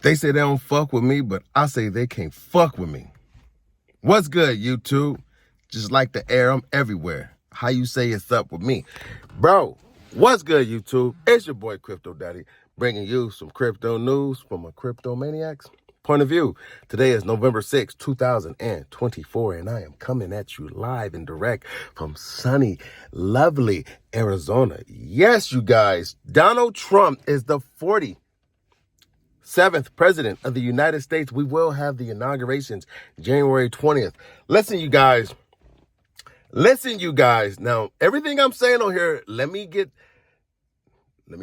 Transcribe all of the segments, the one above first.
They say they don't fuck with me, but I say they can't fuck with me. What's good, YouTube? Just like the air, I'm everywhere. How you say it's up with me? Bro, what's good, YouTube? It's your boy, Crypto Daddy, bringing you some crypto news from a cryptomaniac's point of view. Today is November 6, 2024, and I am coming at you live and direct from sunny, lovely Arizona. Yes, you guys, Donald Trump is the 47th president of the United States. We will have the inaugurations January 20th. Listen, you guys. Now, everything I'm saying on here, let me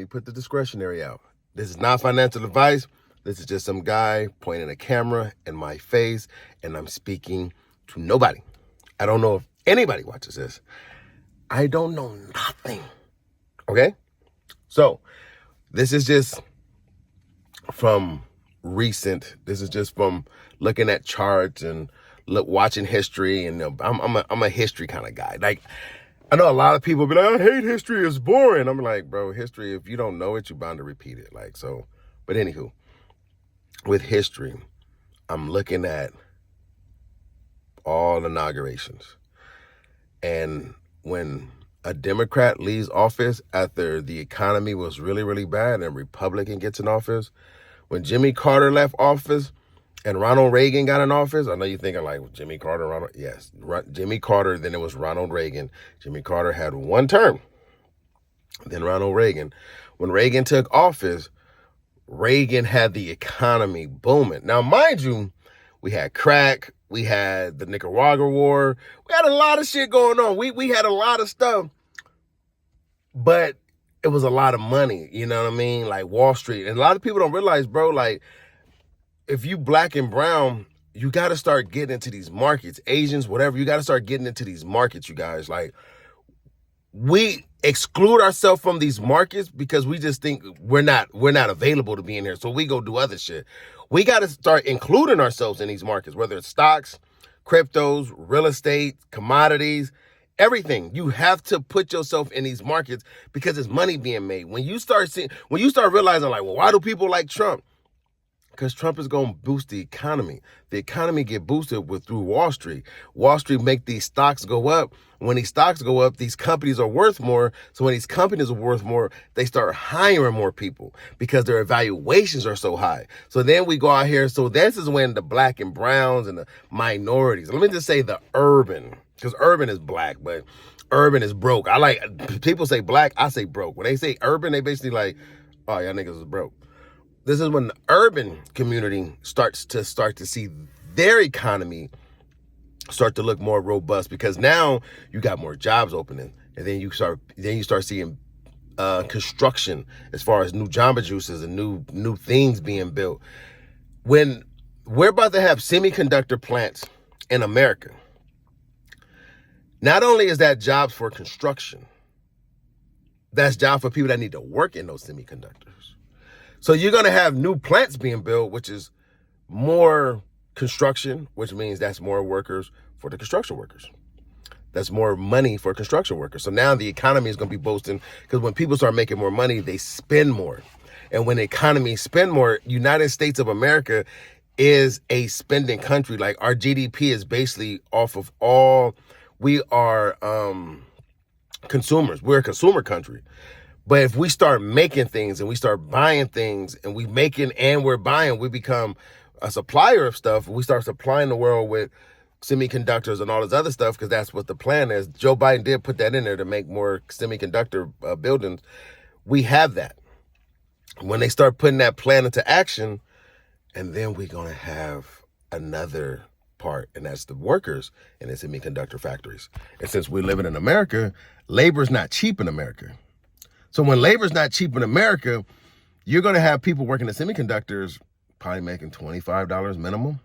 put the discretionary out. This is not financial advice. This is just some guy pointing a camera in my face, and I'm speaking to nobody. I don't know if anybody watches this. I don't know nothing. Okay? So, this is just from looking at charts and watching history, and I'm a history kind of guy. Like, I know a lot of people be like, I hate history, it's boring. I'm like, bro, history, if you don't know it, you're bound to repeat it. Like, so, but anywho, with history, I'm looking at all inaugurations. And when a Democrat leaves office after the economy was really, really bad, and a Republican gets in office, when Jimmy Carter left office and Ronald Reagan got in office, I know you're thinking like, Jimmy Carter, Ronald, yes, Jimmy Carter, then it was Ronald Reagan. Jimmy Carter had one term, then Ronald Reagan. When Reagan took office, Reagan had the economy booming. Now, mind you, we had crack, we had the Nicaragua war, we had a lot of shit going on. We had a lot of stuff, but it was a lot of money, you know what I mean? Like Wall Street. And a lot of people don't realize, bro, like, if you black and brown, you got to start getting into these markets. Asians, whatever, you got to start getting into these markets, you guys. Like, we exclude ourselves from these markets because we just think we're not available to be in here. So we go do other shit. We got to start including ourselves in these markets, whether it's stocks, cryptos, real estate, commodities, everything. You have to put yourself in these markets because it's money being made. When you start realizing, like, well, why do people like Trump? Because Trump is going to boost the economy. The economy get boosted through Wall Street. Wall Street make these stocks go up. When these stocks go up, these companies are worth more. So when these companies are worth more, they start hiring more people because their evaluations are so high. So then we go out here. So this is when the black and browns and the minorities, let me just say the urban, because urban is black, but urban is broke. People say black, I say broke. When they say urban, they basically like, oh, y'all niggas is broke. This is when the urban community starts to see their economy start to look more robust, because now you got more jobs opening, and then you start seeing construction as far as new Jamba Juices and new things being built. When we're about to have semiconductor plants in America, not only is that jobs for construction, that's jobs for people that need to work in those semiconductors. So you're going to have new plants being built, which is more construction, which means that's more workers for the construction workers. That's more money for construction workers. So now the economy is going to be boosting, because when people start making more money, they spend more. And when the economy spend more, United States of America is a spending country. Like, our GDP is basically off of we are consumers. We're a consumer country. But if we start making things and we start buying things, and we're buying, we become a supplier of stuff. We start supplying the world with semiconductors and all this other stuff, because that's what the plan is. Joe Biden did put that in there to make more semiconductor buildings. We have that. When they start putting that plan into action, and then we're going to have another part, and that's the workers in the semiconductor factories. And since we're living in America, labor's not cheap in America. So when labor's not cheap in America, you're going to have people working in semiconductors probably making $25 minimum.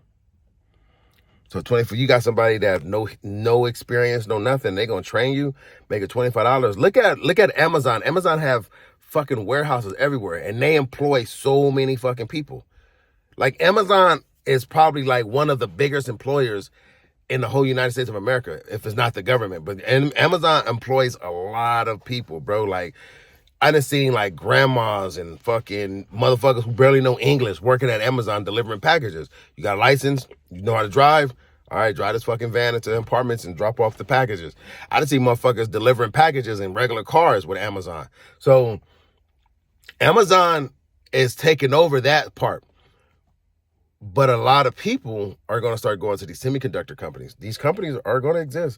So you got somebody that have no experience, no nothing, they're going to train you, make it $25. Look at Amazon. Amazon have fucking warehouses everywhere, and they employ so many fucking people. Like, Amazon is probably like one of the biggest employers in the whole United States of America, if it's not the government. But Amazon employs a lot of people, bro. Like, I done seen like grandmas and fucking motherfuckers who barely know English working at Amazon delivering packages. You got a license, you know how to drive. All right, drive this fucking van into apartments and drop off the packages. I done seen motherfuckers delivering packages in regular cars with Amazon. So Amazon is taking over that part. But a lot of people are going to start going to these semiconductor companies. These companies are going to exist.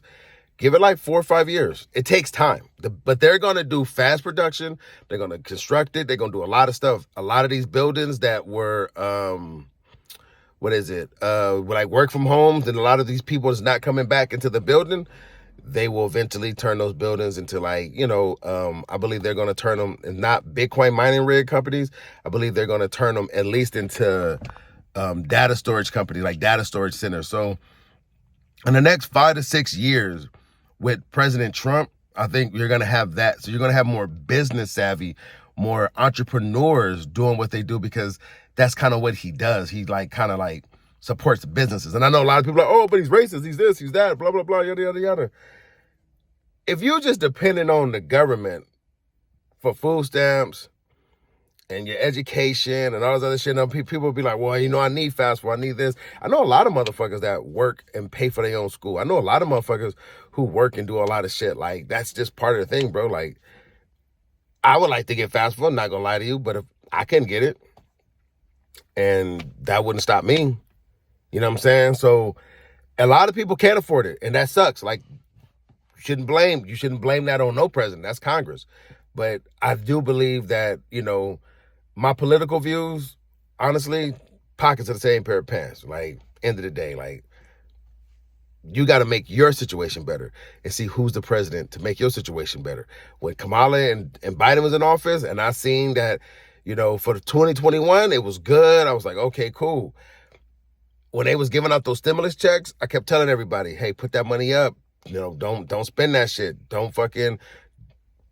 Give it like 4 or 5 years. It takes time. But they're going to do fast production. They're going to construct it. They're going to do a lot of stuff. A lot of these buildings that were, like work from homes, and a lot of these people is not coming back into the building, they will eventually turn those buildings into like, I believe they're going to turn them, and not Bitcoin mining rig companies. I believe they're going to turn them at least into data storage companies, like data storage centers. So in the next 5 to 6 years with President Trump, I think you're going to have that. So you're going to have more business savvy, more entrepreneurs doing what they do, because that's kind of what he does. He kind of supports businesses. And I know a lot of people are like, oh, but he's racist, he's this, he's that, blah, blah, blah, yada, yada, yada. If you're just depending on the government for food stamps and your education and all this other shit, and people will be like, well, I need fast food, I need this. I know a lot of motherfuckers that work and pay for their own school. I know a lot of motherfuckers who work and do a lot of shit. Like, that's just part of the thing, bro. Like, I would like to get fast food, I'm not gonna lie to you, but if I couldn't get it, and that wouldn't stop me. You know what I'm saying? So a lot of people can't afford it, and that sucks. Like, you shouldn't blame that on no president. That's Congress. But I do believe that, my political views, honestly, pockets of the same pair of pants. Like, end of the day, like, you got to make your situation better and see who's the president to make your situation better. When Kamala and Biden was in office, and I seen that, for the 2021, it was good. I was like, okay, cool. When they was giving out those stimulus checks, I kept telling everybody, hey, put that money up. Don't spend that shit. Don't fucking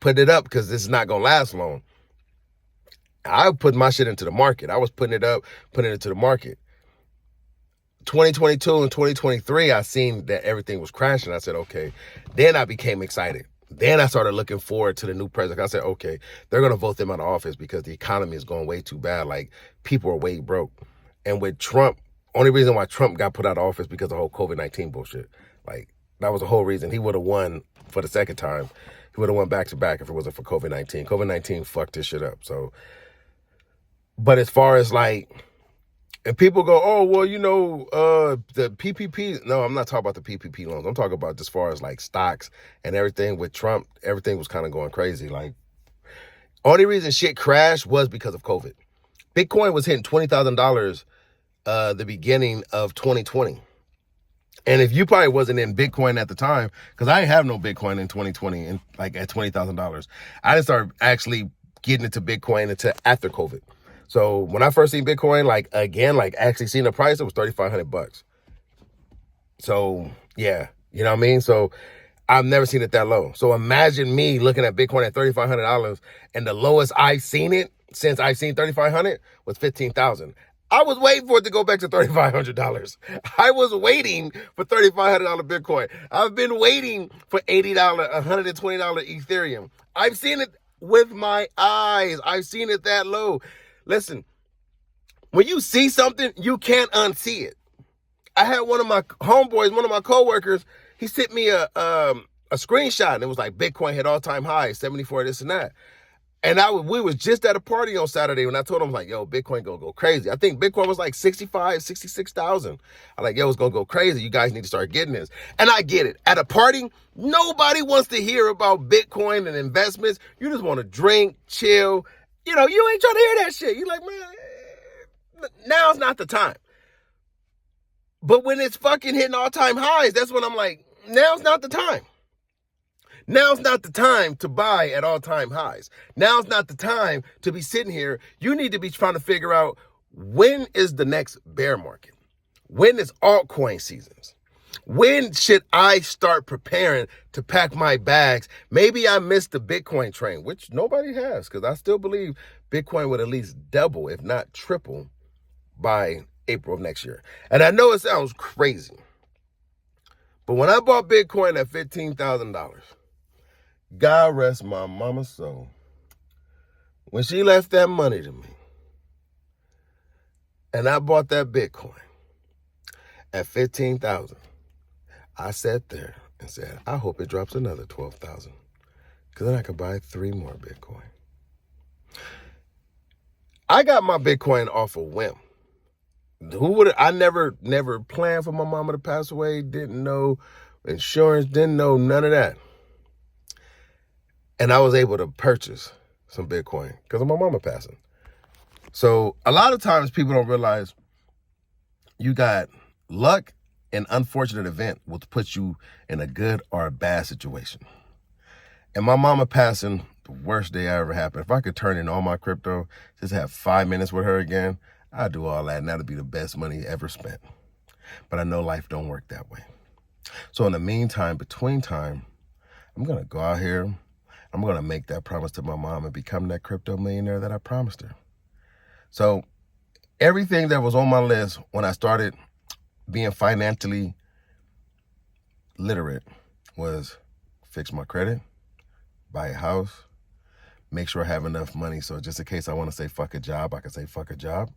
put it up, because this is not going to last long. I put my shit into the market. I was putting it up, putting it into the market. 2022 and 2023, I seen that everything was crashing. I said, okay. Then I became excited. Then I started looking forward to the new president. I said, okay, they're going to vote them out of office because the economy is going way too bad. Like, people are way broke. And with Trump, only reason why Trump got put out of office because of the whole COVID-19 bullshit. Like, that was the whole reason. He would have won for the second time. He would have won back to back if it wasn't for COVID-19. COVID-19 fucked this shit up. So, but as far as and people go, oh, well, the PPP. No, I'm not talking about the PPP loans. I'm talking about as far as stocks and everything. With Trump, everything was kind of going crazy. Like, only reason shit crashed was because of COVID. Bitcoin was hitting $20,000 the beginning of 2020. And if you probably wasn't in Bitcoin at the time, because I didn't have no Bitcoin in 2020 and at $20,000, I didn't start actually getting into Bitcoin until after COVID. So when I first seen Bitcoin, actually seeing the price, it was $3,500. So yeah, you know what I mean? So I've never seen it that low. So imagine me looking at Bitcoin at $3,500, and the lowest I've seen it since I've seen $3,500 was $15,000. I was waiting for it to go back to $3,500. I was waiting for $3,500 Bitcoin. I've been waiting for $80, $120 Ethereum. I've seen it with my eyes. I've seen it that low. Listen, when you see something, you can't unsee it. I had one of my homeboys, one of my coworkers, he sent me a screenshot, and it was like Bitcoin hit all-time highs, 74, this and that. And we was just at a party on Saturday when I told him, yo, Bitcoin gonna go crazy. I think Bitcoin was like 66,000. I'm like, yo, it's gonna go crazy. You guys need to start getting this. And I get it. At a party, nobody wants to hear about Bitcoin and investments. You just want to drink, chill. You ain't trying to hear that shit. You're like, man, now's not the time. But when it's fucking hitting all-time highs, that's when I'm like, now's not the time. Now's not the time to buy at all-time highs. Now's not the time to be sitting here. You need to be trying to figure out, when is the next bear market? When is altcoin seasons? When should I start preparing to pack my bags? Maybe I missed the Bitcoin train, which nobody has, because I still believe Bitcoin would at least double, if not triple, by April of next year. And I know it sounds crazy, but when I bought Bitcoin at $15,000, God rest my mama's soul, When she left that money to me, and I bought that Bitcoin at 15,000, I sat there and said, I hope it drops another 12,000, because then I can buy 3 more Bitcoin. I got my Bitcoin off a whim. I never planned for my mama to pass away, didn't know insurance, didn't know none of that. And I was able to purchase some Bitcoin because of my mama passing. So a lot of times people don't realize you got luck and unfortunate event will put you in a good or a bad situation. And my mama passing, the worst day I ever happened. If I could turn in all my crypto, just have 5 minutes with her again, I'd do all that, and that'd be the best money ever spent. But I know life don't work that way. So in the meantime, between time, I'm going to go out here. I'm going to make that promise to my mom and become that crypto millionaire that I promised her. So everything that was on my list when I started being financially literate was fix my credit, buy a house, make sure I have enough money so just in case I want to say fuck a job, I can say fuck a job,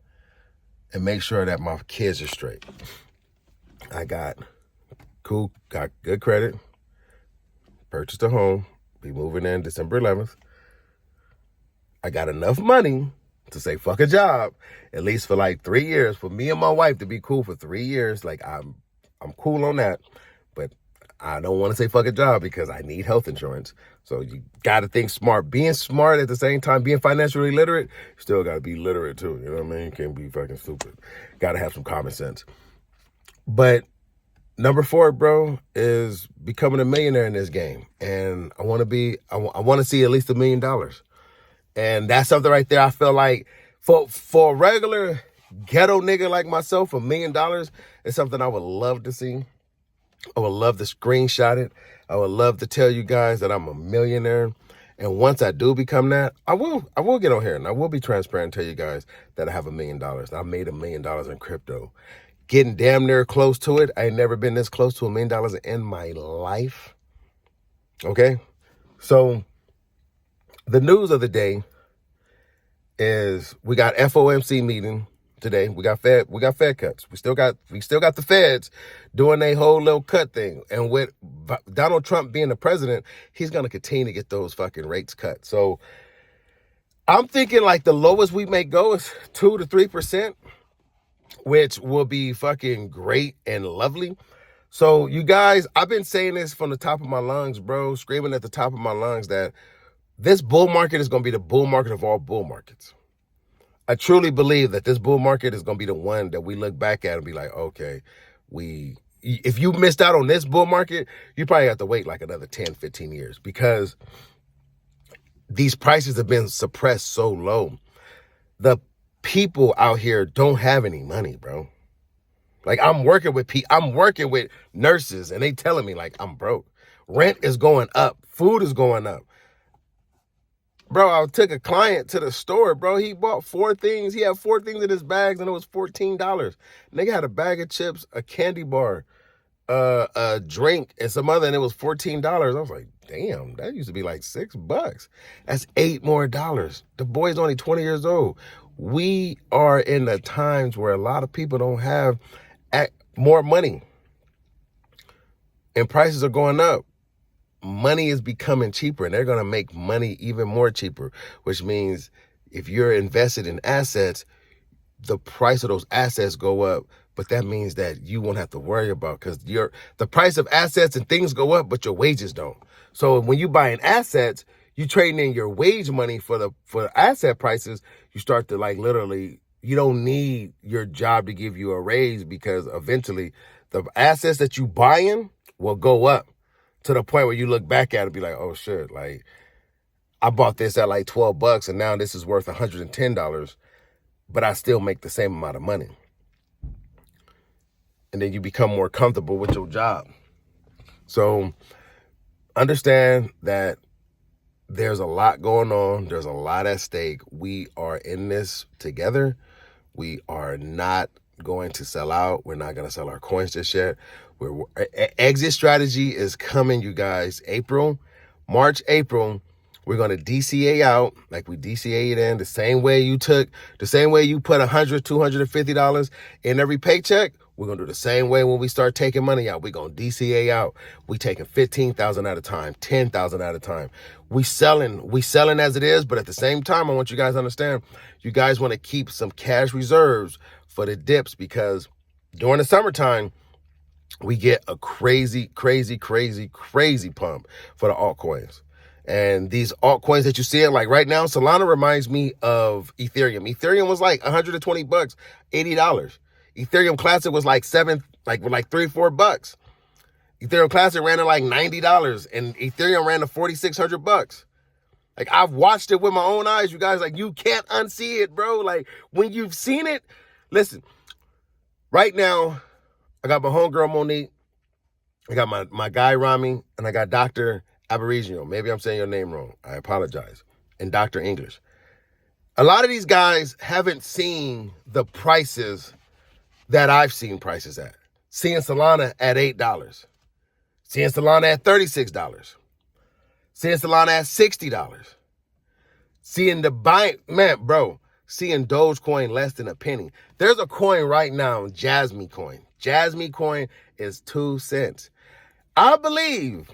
and make sure that my kids are straight. I got good credit, purchased a home, be moving in December 11th. I got enough money to say fuck a job, at least for like 3 years, for me and my wife to be cool for 3 years. Like I'm cool on that, but I don't want to say fuck a job because I need health insurance. So you got to think smart. Being smart at the same time, being financially literate, you still got to be literate too. You know what I mean? You can't be fucking stupid. Got to have some common sense. But number 4, bro, is becoming a millionaire in this game. And I want to see at least $1 million. And that's something right there. I feel like for a regular ghetto nigga like myself, $1 million is something I would love to see. I would love to screenshot it. I would love to tell you guys that I'm a millionaire. And once I do become that, I will get on here and I will be transparent and tell you guys that I have $1 million. I made $1 million in crypto. Getting damn near close to it. I ain't never been this close to $1 million in my life. Okay? So the news of the day is we got FOMC meeting today. We got Fed cuts. We still got the Feds doing a whole little cut thing. And with Donald Trump being the president, he's going to continue to get those fucking rates cut. So I'm thinking like the lowest we may go is 2 to 3%, which will be fucking great and lovely. So you guys, I've been saying this from the top of my lungs, bro, screaming at the top of my lungs that this bull market is going to be the bull market of all bull markets. I truly believe that this bull market is going to be the one that we look back at and be like, okay, if you missed out on this bull market, you probably have to wait like another 10, 15 years because these prices have been suppressed so low. The people out here don't have any money, bro. Like I'm working with nurses and they telling me like I'm broke. Rent is going up. Food is going up. Bro, I took a client to the store, bro. He bought 4 things. He had 4 things in his bags and it was $14. Nigga had a bag of chips, a candy bar, a drink, and some other, and it was $14. I was like, damn, that used to be like $6. That's $8 more. The boy's only 20 years old. We are in the times where a lot of people don't have more money. And prices are going up. Money is becoming cheaper and they're going to make money even more cheaper, which means if you're invested in assets, the price of those assets go up, but that means that you won't have to worry about because the price of assets and things go up, but your wages don't. So when you buying assets, you trading in your wage money for asset prices, you start to like literally, you don't need your job to give you a raise because eventually the assets that you buying will go up. To the point where you look back at it and be like, oh shit, like I bought this at like $12 and now this is worth $110, but I still make the same amount of money. And then you become more comfortable with your job. So understand that there's a lot going on. There's a lot at stake. We are in this together. We are not going to sell out. We're not going to sell our coins just yet. Exit strategy is coming, you guys. March, April, We're going to DCA out like we DCA'd in the same way you put $100, $250 in every paycheck. We're going to do the same way when we start taking money out. We're going to DCA out. We taking 15,000 at a time, 10,000 at a time. We selling as it is, but at the same time, I want you guys to understand, you guys want to keep some cash reserves for the dips, because during the summertime, we get a crazy pump for the altcoins. And these altcoins that you see, like right now, Solana reminds me of Ethereum. Ethereum was like $120, $80. Ethereum Classic was like $3 or $4. Ethereum Classic ran at like $90, and Ethereum ran to $4,600. Like, I've watched it with my own eyes, you guys. Like, you can't unsee it, bro. Like, when you've seen it, listen. Right now, I got my homegirl Monique, I got my guy Rami, and I got Dr. Aborigino. Maybe I'm saying your name wrong. I apologize. And Dr. English. A lot of these guys haven't seen the prices that I've seen prices at. Seeing Solana at $8. Seeing Solana at $36. Seeing Solana at $60. Seeing seeing Dogecoin less than a penny. There's a coin right now, Jasmy Coin. Jasmy Coin is 2 cents. I believe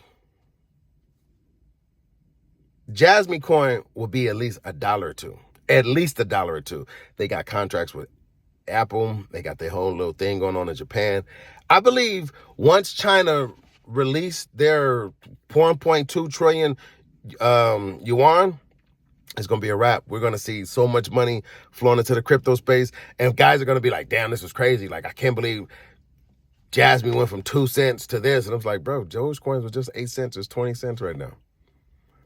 Jasmy Coin will be at least $1 or $2. At least $1 or $2. They got contracts with Apple. They got their whole little thing going on in Japan. I believe once China released their 1.2 trillion yuan, it's going to be a wrap. We're going to see so much money flowing into the crypto space. And guys are going to be like, damn, this is crazy. Like, I can't believe Jasmy went from 2 cents to this. And I was like, bro, Dogecoin was just 8 cents. It's 20 cents right now.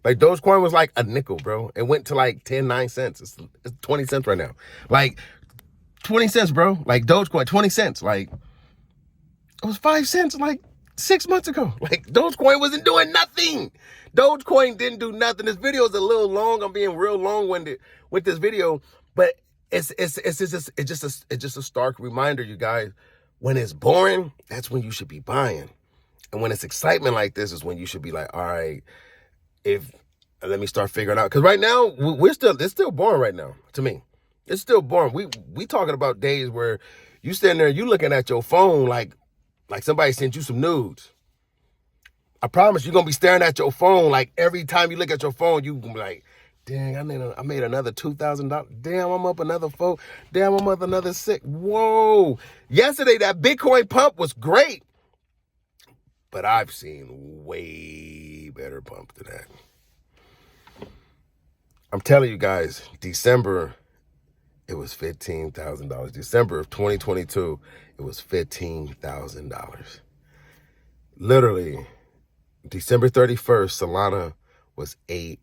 Like, Dogecoin was like a nickel, bro. It went to like 9 cents. It's 20 cents right now. Like, 20 cents, bro. Like, Dogecoin, 20 cents. Like, it was 5 cents like 6 months ago. Like, Dogecoin wasn't doing nothing. Dogecoin didn't do nothing. This video is a little long. I'm being real long-winded with this video, but it's just a stark reminder, you guys. When it's boring, that's when you should be buying. And when it's excitement like this is when you should be like, all right, let me start figuring out. Because right now, it's still boring right now to me. It's still boring. We talking about days where you standing there, you looking at your phone like somebody sent you some nudes. I promise you're going to be staring at your phone. Like, every time you look at your phone, you going to be like, dang, I made another $2,000. Damn, I'm up another $4. Damn, I'm up another $6. Whoa. Yesterday, that Bitcoin pump was great. But I've seen way better pump than that. I'm telling you guys, December, it was $15,000. December of 2022, it was $15,000. Literally, December 31st, Solana was $8.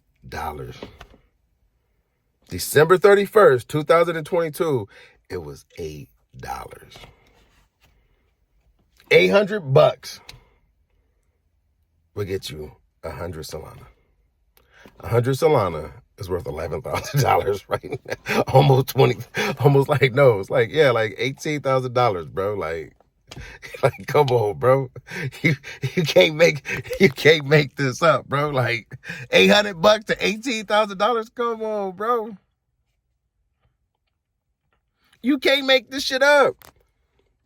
December 31st, 2022, it was $8. $800 will get you 100 Solana. 100 Solana is worth $11,000 right now. It's like $18,000, bro. Like, come on, bro. You can't make this up, bro. Like, $800 to $18,000. Come on, bro. You can't make this shit up.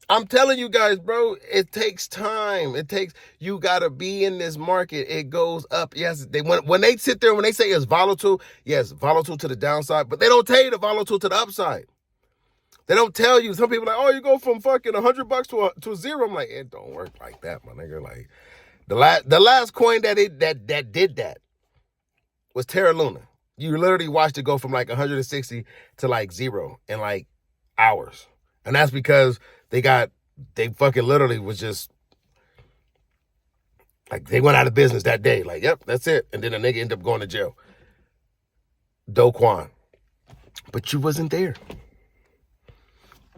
I'm telling you guys, bro, it takes time. You gotta be in this market. It goes up. Yes, when they sit there, when they say it's volatile, yes, volatile to the downside, but they don't tell you the volatile to the upside. They don't tell you. Some people are like, oh, you go from fucking $100 to a zero. I'm like, it don't work like that, my nigga. Like, the last coin that did that was Terra Luna. You literally watched it go from like 160 to like zero in like hours. And that's because they fucking literally was just like, they went out of business that day. Like, yep, that's it. And then the nigga ended up going to jail. Do Kwon. But you wasn't there.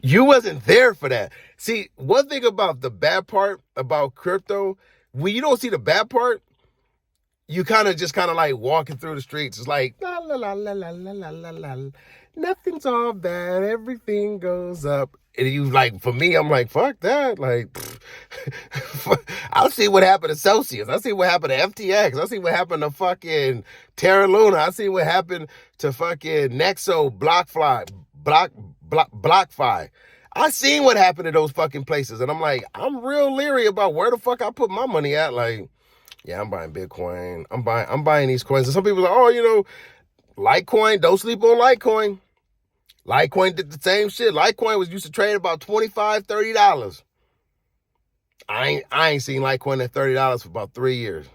You wasn't there for that. See, one thing about the bad part about crypto, when you don't see the bad part, you kind of like walking through the streets. It's like, la, la la la la la la la la. Nothing's all bad, everything goes up. And you like, for me, I'm like, fuck that. Like, I'll see what happened to Celsius. I see what happened to FTX. I see what happened to fucking Terra Luna. I see what happened to fucking Nexo, BlockFi. I seen what happened to those fucking places. And I'm like, I'm real leery about where the fuck I put my money at. Like, yeah, I'm buying Bitcoin. I'm buying these coins. And some people are like, oh, you know, Litecoin, don't sleep on Litecoin. Litecoin did the same shit. Litecoin was used to trade about $25, $30. I ain't seen Litecoin at $30 for about 3 years.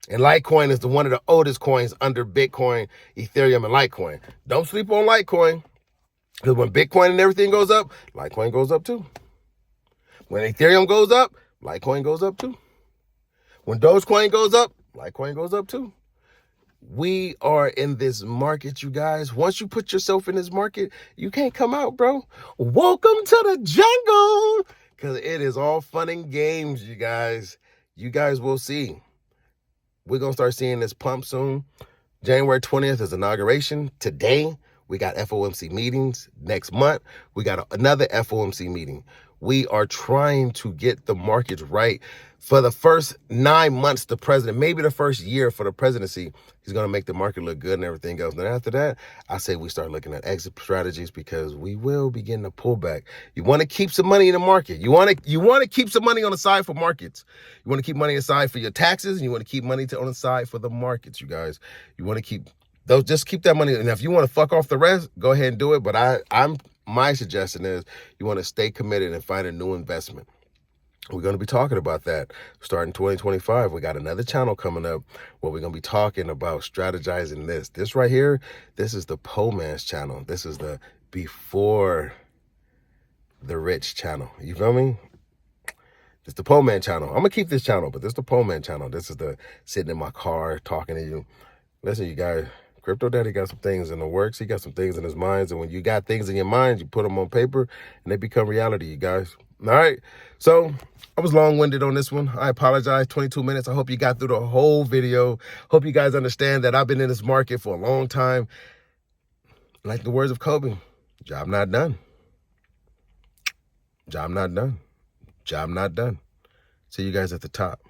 And Litecoin is one of the oldest coins under Bitcoin, Ethereum, and Litecoin. Don't sleep on Litecoin. Because when Bitcoin and everything goes up, Litecoin goes up too. When Ethereum goes up, Litecoin goes up too. When Dogecoin goes up, Litecoin goes up too. We are in this market, you guys. Once you put yourself in this market, you can't come out, bro. Welcome to the jungle. Because it is all fun and games, you guys. You guys will see. We're going to start seeing this pump soon. January 20th is inauguration. Today, we got FOMC meetings. Next month, we got another FOMC meeting. We are trying to get the markets right. For the first 9 months, the president, maybe the first year for the presidency, he's going to make the market look good and everything else. And after that, I say we start looking at exit strategies because we will be getting a pullback. You want to keep some money in the market. You want to keep some money on the side for markets. You want to keep money aside for your taxes, and you want to keep money on the side for the markets, you guys. You want to keep those, just keep that money. And if you want to fuck off the rest, go ahead and do it. But my suggestion is you want to stay committed and find a new investment. We're going to be talking about that starting 2025. We got another channel coming up where we're going to be talking about strategizing this. This right here, this is the Poe Man's channel. This is the Before the Rich channel. You feel me? It's the Poe Man channel. I'm going to keep this channel, but this is the Poe Man channel. This is the sitting in my car talking to you. Listen, you guys, Crypto Daddy got some things in the works. He got some things in his minds. And when you got things in your mind, you put them on paper and they become reality, you guys. All right. So I was long-winded on this one. I apologize. 22 minutes. I hope you got through the whole video. Hope you guys understand that I've been in this market for a long time. Like the words of Kobe, job not done. Job not done. Job not done. See you guys at the top.